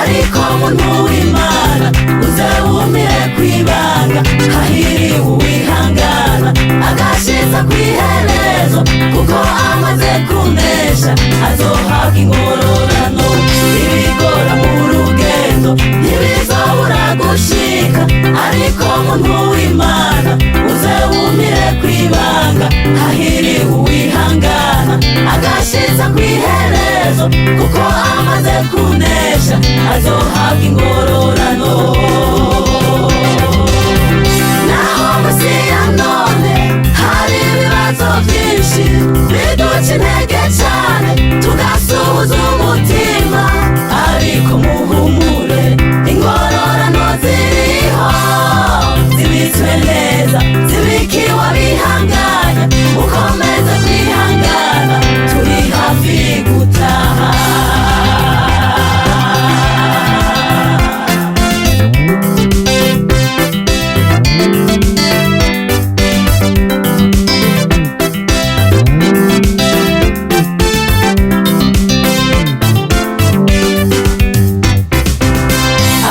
ariko muntu w'Imana uze wumire kwibanga. Hahiriwe uwihangana agashiza kwiherezo, kuko amaze kunesha azohabwa ingororano. Ibigora mu rugendo ntibizobura gushika, ariko muntu w'Imana uze wumire kwibanga. Hahiriwe uwihangana agashiza kwiherezo, kuko amaze kunesha azohabwa ingororano. Naho musi ya none hari ibibazo byinshi biduca intege cyane tugasuhuza umutima, ariko muhumure ingororano ziriho zibitswe neza, zibikiwe abihanganye. Ukomeze kwihangana turi hafi gutaha.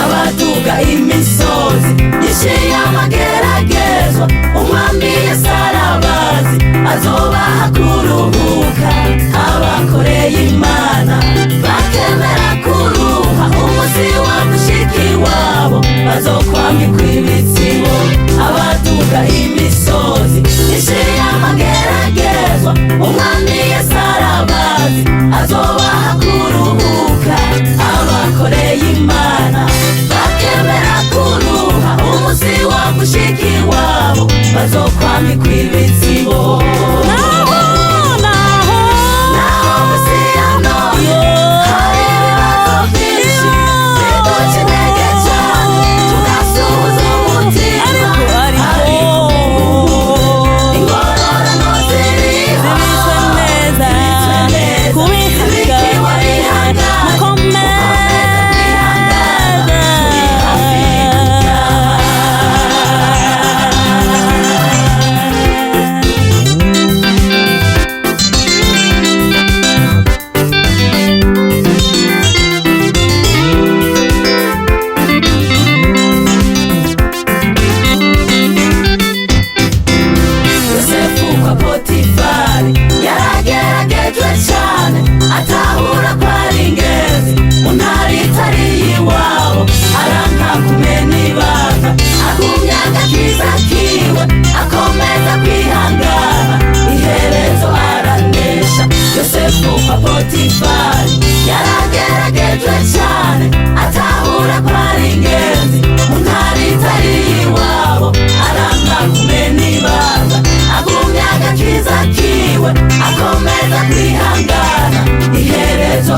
Abaduga imisozi yishiye amageragezwa, umwami Yesu arabazi azobaha kuruhuka. Abakoreye Imana bakemera kuruha, umusi wa mushiki wabo bazokwambikwa ibitsibo. Abaduga imisozi yishiye amageragezwa, umwami Yesu arabazi azobaha kuruhuka. Abakoreye Imana bakemera kuruha, umusi wa mushiki wabo bazokwambikwa ibitsibo. Naho musi ya none hari ibibazo byinshi biduca intege cyane tugasuhuza umutima, ariko ingororano ziriho zibitswe neza, zibikiwe abihanganye. Yosefu kwa Potifari yarageragejwe cyane, atahura ko ari ingenzi mu ntara itari iwabo. Aranka kumena ibanga, agumya agakiza kiwe, akomeza kwihangana, iherezo aranesha. Yosefu kwa Potifari yarageragejwe cyane, atahura ko ari ingenzi mu ntara itari iwabo. Aranka kumena ibanga, agumya agakiza kiwe, akomeza kwihangana, iherezo